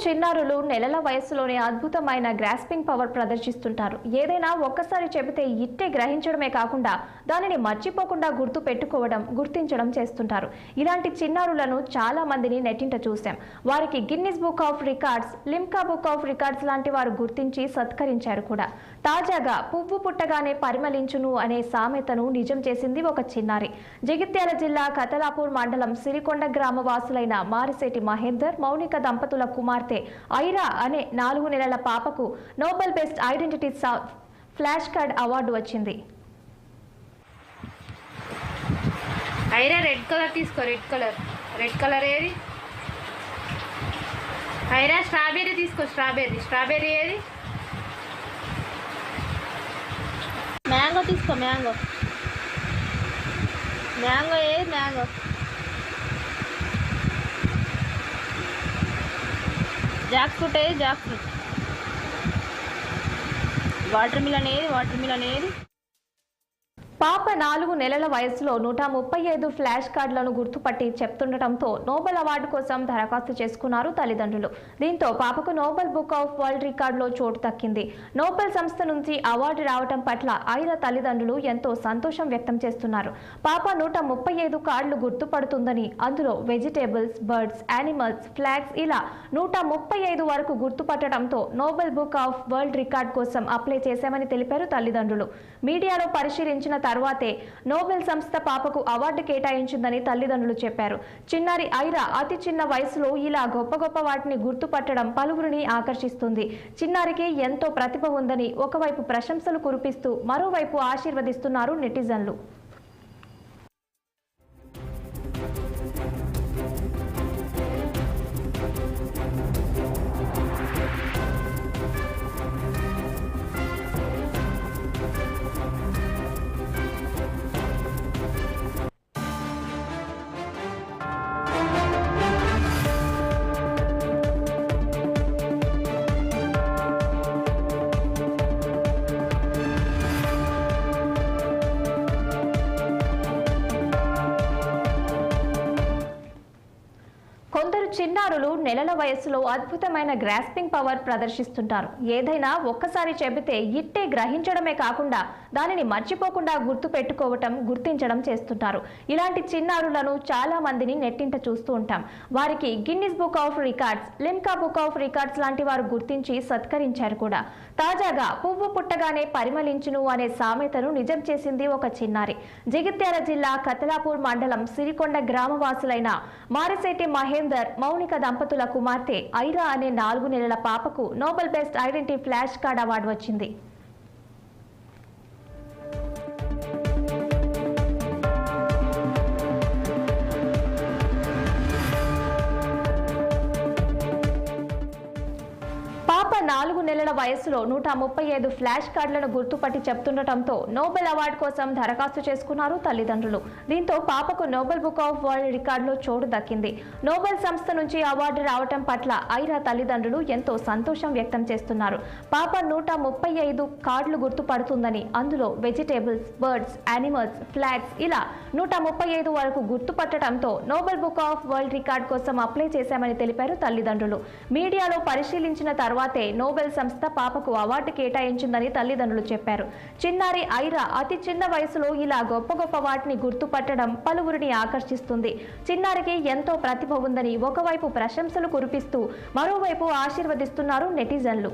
చిన్నారులు నెలల వయసులోనే అద్భుతమైన గ్రాస్పింగ్ పవర్ ప్రదర్శిస్తుంటారు. ఏదైనా ఒక్కసారి చెబితే ఇట్టే గ్రహించడమే కాకుండా దానిని మర్చిపోకుండా గుర్తు పెట్టుకోవడం, గుర్తించడం చేస్తుంటారు. ఇలాంటి చిన్నారులను చాలా మందిని నెట్టింట చూశాం. వారికి Guinness book of records, Limca book of records లాంటి వారు గుర్తించి సత్కరించారు కూడా. తాజాగా పువ్వు పుట్టగానే పరిమళించును అనే సామెతను నిజం చేసింది ఒక చిన్నారి. జగిత్యాల జిల్లా కతలాపూర్ మండలం సిరికొండ గ్రామ వాసులైన మారిశెట్టి మహేందర్, మౌనిక దంపతుల కుమార్తె ఐరా అనే 4 నెలల పాపకు Nobel best identity flash card award వచ్చింది. ఐరా రెడ్ కలర్ తీసుకో. రెడ్ కలర్ ఏది? ఐరా స్ట్రాబెర్రీ తీసుకో. స్ట్రాబెర్రీ ఏది? మ్యాంగో తీసుకో. మ్యాంగో ఏది? మ్యాంగో. జాక్ ఫ్రూట్ ఏది? Jack fruit. వాటర్ మిలన్ ఏది? పాప 4 నెలల వయసులో 135 ఫ్లాష్ కార్డులను గుర్తుపట్టి చెప్తుండటంతో నోబెల్ అవార్డు కోసం దరఖాస్తు చేసుకున్నారు తల్లిదండ్రులు. దీంతో పాపకు నోబెల్ బుక్ ఆఫ్ వరల్డ్ రికార్డులో చోటు దక్కింది. నోబెల్ సంస్థ నుంచి అవార్డు రావడం పట్ల ఐరా తల్లిదండ్రులు ఎంతో సంతోషం వ్యక్తం చేస్తున్నారు. పాప 135 కార్డులు గుర్తుపడుతుందని, అందులో వెజిటేబుల్స్, బర్డ్స్, యానిమల్స్, ఫ్లాగ్స్ ఇలా 135 వరకు గుర్తుపట్టడంతో Nobel book of world record కోసం అప్లై చేశామని తెలిపారు తల్లిదండ్రులు. మీడియాలో పరిశీలించిన తర్వాతే నోబెల్ సంస్థ పాపకు అవార్డు కేటాయించిందని తల్లిదండ్రులు చెప్పారు. చిన్నారి ఐరా అతి చిన్న వయసులో ఇలా గొప్ప వాటిని గుర్తుపట్టడం పలువురిని ఆకర్షిస్తుంది. చిన్నారికి ఎంతో ప్రతిభ ఉందని ఒకవైపు ప్రశంసలు కురిపిస్తూ మరోవైపు ఆశీర్వదిస్తున్నారు నెటిజన్లు. కొందరు చిన్నారులు నెలల వయసులో అద్భుతమైన గ్రాస్పింగ్ పవర్ ప్రదర్శిస్తుంటారు. ఏదైనా ఒక్కసారి చెబితే ఇట్టే గ్రహించడమే కాకుండా దానిని మర్చిపోకుండా గుర్తు పెట్టుకోవటం, గుర్తించడం చేస్తుంటారు. ఇలాంటి చిన్నారులను చాలా మందిని నెట్టింట చూస్తూ ఉంటాం. వారికి Guinness book of records, Limca book of records లాంటి వారు గుర్తించి సత్కరించారు కూడా. తాజాగా పువ్వు పుట్టగానే పరిమళించును అనే సామెతను నిజం చేసింది ఒక చిన్నారి. జగిత్యాల జిల్లా కతలాపూర్ మండలం సిరికొండ గ్రామవాసులైన మారిశెట్టి మహేందర్, మౌనిక దంపతుల కుమార్తె ఐరా అనే 4 నెలల పాపకు Nobel best identity flash card award వచ్చింది. పాప 4 నెలల వయసులో 135 ఫ్లాష్ కార్డులను గుర్తుపట్టి చెప్తుండటంతో నోబెల్ అవార్డు కోసం దరఖాస్తు చేసుకున్నారు తల్లిదండ్రులు. దీంతో పాపకు నోబెల్ బుక్ ఆఫ్ వరల్డ్ రికార్డులో చోటు దక్కింది. నోబెల్ సంస్థ నుంచి అవార్డు రావటం పట్ల ఐరా తల్లిదండ్రులు ఎంతో సంతోషం వ్యక్తం చేస్తున్నారు. పాప 135 కార్డులు గుర్తుపడుతుందని, అందులో వెజిటేబుల్స్, బర్డ్స్, యానిమల్స్, ఫ్లాగ్స్ ఇలా 135 వరకు గుర్తుపట్టడంతో Nobel book of world record కోసం అప్లై చేశామని తెలిపారు తల్లిదండ్రులు. మీడియాలో పరిశీలించిన తర్వాతే నోబెల్ సంస్థ పాపకు అవార్డు కేటాయించిందని తల్లిదండ్రులు చెప్పారు. చిన్నారి ఐరా అతి చిన్న వయసులో ఇలా గొప్ప వాటిని గుర్తుపట్టడం పలువురిని ఆకర్షిస్తుంది. చిన్నారికి ఎంతో ప్రతిభ ఉందని ఒకవైపు ప్రశంసలు కురిపిస్తూ మరోవైపు ఆశీర్వదిస్తున్నారు నెటిజన్లు.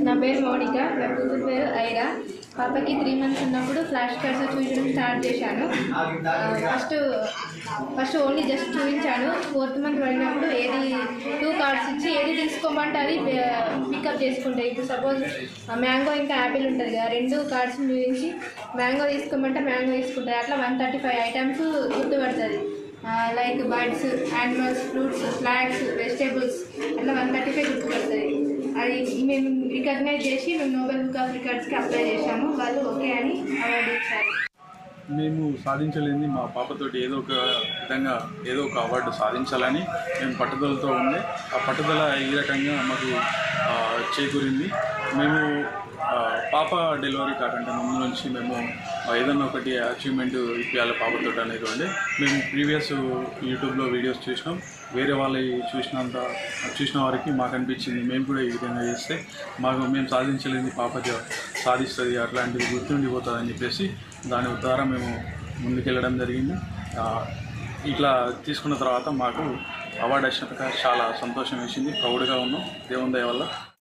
నా పేరు మౌనిక, నా కూతురు పేరు ఐరా. పాపకి 3 మంత్స్ ఉన్నప్పుడు ఫ్లాష్ కార్డ్స్ చూపించడం స్టార్ట్ చేశాను. ఫస్ట్ ఓన్లీ జస్ట్ చూపించాను. 4th మంత్ పడినప్పుడు 2 కార్డ్స్ ఇచ్చి ఏది తీసుకోమంటే అది పికప్ చేసుకుంటాయి. ఇప్పుడు సపోజ్ మ్యాంగో ఇంకా యాపిల్ ఉంటుంది కదా, 2 కార్డ్స్ చూపించి మ్యాంగో తీసుకోమంటే మ్యాంగో తీసుకుంటాయి. అట్లా 135 ఐటమ్స్ గుర్తుపడుతుంది. Like birds, animals, fruits, flags, vegetables అట్లా 135 గుర్తుపడుతుంది. అది మేము రికగ్నైజ్ చేసి మేము నోబెల్ బుక్ ఆఫ్ రికార్డ్స్కి అప్లై చేశాము. వాళ్ళు ఓకే అని అవార్డు ఇచ్చారు. మేము సాధించలేని మా పాపతోటి ఏదో ఒక విధంగా ఏదో ఒక అవార్డు సాధించాలని మేము పట్టుదలతో ఉంది. ఆ పట్టుదల ఈ రకంగా మాకు చేకూరింది. మేము పాప డెలివరీ కాకంటే ముందు నుంచి మేము ఏదన్నా ఒకటి అచీవ్మెంట్ ఇప్పించాలి పాపతో అనేది ఉండే. మేము ప్రీవియస్ యూట్యూబ్లో వీడియోస్ చూసినాం, వేరే వాళ్ళవి చూసిన వారికి మాకు అనిపించింది మేము కూడా ఈ విధంగా చేస్తే మేము సాధించలేని పాప సాధిస్తుంది, అట్లాంటివి గుర్తుండిపోతుంది అని చెప్పేసి దాని ద్వారా మేము ముందుకెళ్ళడం జరిగింది. ఇట్లా తీసుకున్న తర్వాత మాకు అవార్డు వచ్చినాక చాలా సంతోషం వేసింది, ప్రౌడ్గా ఉన్నాం దేవుని దయ వల్ల.